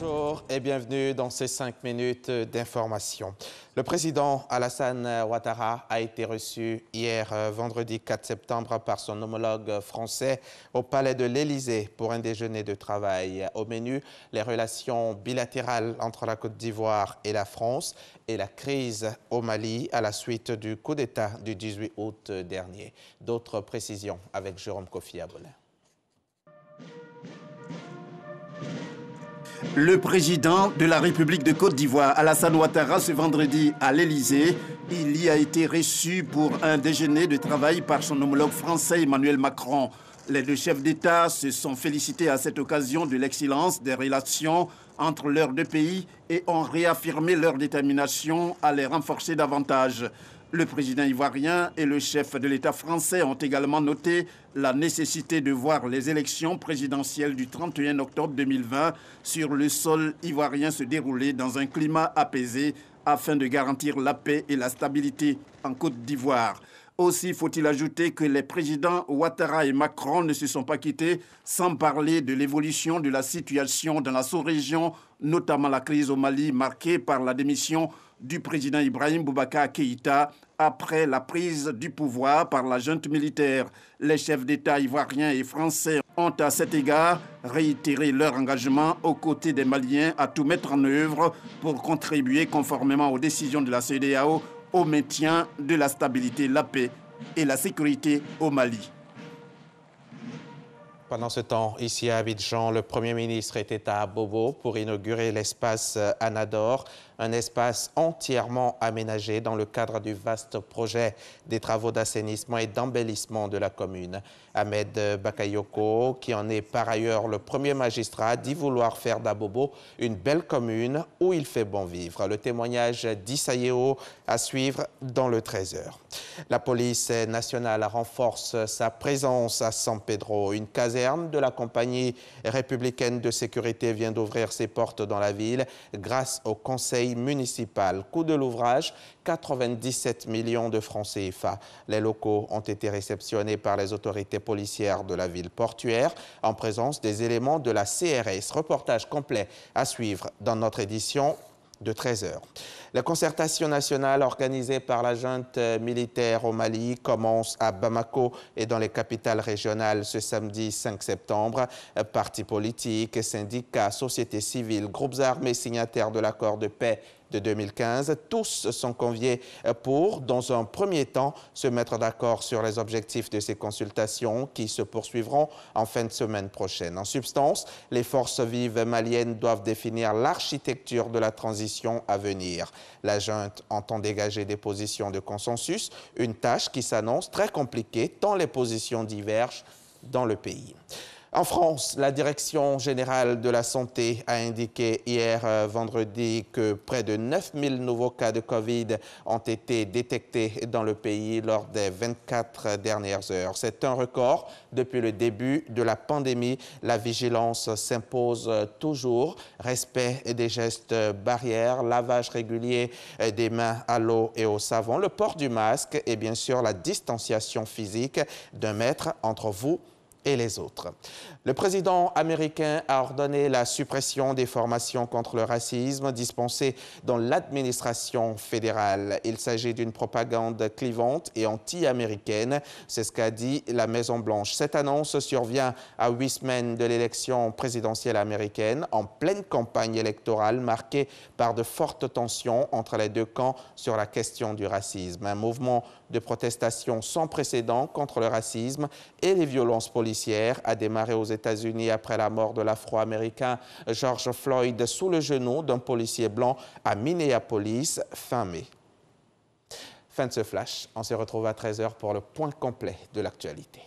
Bonjour et bienvenue dans ces 5 minutes d'information. Le président Alassane Ouattara a été reçu hier, vendredi 4 septembre, par son homologue français au palais de l'Élysée pour un déjeuner de travail. Au menu, les relations bilatérales entre la Côte d'Ivoire et la France et la crise au Mali à la suite du coup d'État du 18 août dernier. D'autres précisions avec Jérôme Kofi Abonnet. Le président de la République de Côte d'Ivoire, Alassane Ouattara, ce vendredi à l'Élysée, il y a été reçu pour un déjeuner de travail par son homologue français Emmanuel Macron. Les deux chefs d'État se sont félicités à cette occasion de l'excellence des relations entre leurs deux pays et ont réaffirmé leur détermination à les renforcer davantage. Le président ivoirien et le chef de l'État français ont également noté la nécessité de voir les élections présidentielles du 31 octobre 2020 sur le sol ivoirien se dérouler dans un climat apaisé afin de garantir la paix et la stabilité en Côte d'Ivoire. Aussi faut-il ajouter que les présidents Ouattara et Macron ne se sont pas quittés sans parler de l'évolution de la situation dans la sous-région, notamment la crise au Mali marquée par la démission du président Ibrahim Boubacar Keïta après la prise du pouvoir par la junte militaire. Les chefs d'État ivoiriens et français ont à cet égard réitéré leur engagement aux côtés des Maliens à tout mettre en œuvre pour contribuer conformément aux décisions de la CEDEAO au maintien de la stabilité, la paix et la sécurité au Mali. Pendant ce temps, ici à Abidjan, le Premier ministre était à Bobo pour inaugurer l'espace Anador, un espace entièrement aménagé dans le cadre du vaste projet des travaux d'assainissement et d'embellissement de la commune. Ahmed Bakayoko, qui en est par ailleurs le premier magistrat, dit vouloir faire d'Abobo une belle commune où il fait bon vivre. Le témoignage d'Issaïeo à suivre dans le 13h. La police nationale renforce sa présence à San Pedro. Une caserne de la compagnie républicaine de sécurité vient d'ouvrir ses portes dans la ville grâce au conseil municipal. Coût de l'ouvrage, 97 millions de francs CFA. Les locaux ont été réceptionnés par les autorités policières de la ville portuaire en présence des éléments de la CRS. Reportage complet à suivre dans notre édition de 13h. La concertation nationale organisée par la junte militaire au Mali commence à Bamako et dans les capitales régionales ce samedi 5 septembre. Partis politiques, syndicats, sociétés civiles, groupes armés signataires de l'accord de paix de 2015, tous sont conviés pour, dans un premier temps, se mettre d'accord sur les objectifs de ces consultations qui se poursuivront en fin de semaine prochaine. En substance, les forces vives maliennes doivent définir l'architecture de la transition à venir. La junte entend dégager des positions de consensus, une tâche qui s'annonce très compliquée tant les positions divergent dans le pays. En France, la Direction générale de la santé a indiqué hier vendredi que près de 9000 nouveaux cas de Covid ont été détectés dans le pays lors des 24 dernières heures. C'est un record depuis le début de la pandémie. La vigilance s'impose toujours. Respect des gestes barrières, lavage régulier des mains à l'eau et au savon, le port du masque et bien sûr la distanciation physique d'1 mètre entre vous et les autres. Le président américain a ordonné la suppression des formations contre le racisme dispensées dans l'administration fédérale. Il s'agit d'une propagande clivante et anti-américaine. C'est ce qu'a dit la Maison-Blanche. Cette annonce survient à 8 semaines de l'élection présidentielle américaine, en pleine campagne électorale marquée par de fortes tensions entre les deux camps sur la question du racisme. Un mouvement de protestation sans précédent contre le racisme et les violences policières a démarré aux États-Unis après la mort de l'Afro-Américain George Floyd sous le genou d'un policier blanc à Minneapolis fin mai. Fin de ce flash. On se retrouve à 13h pour le point complet de l'actualité.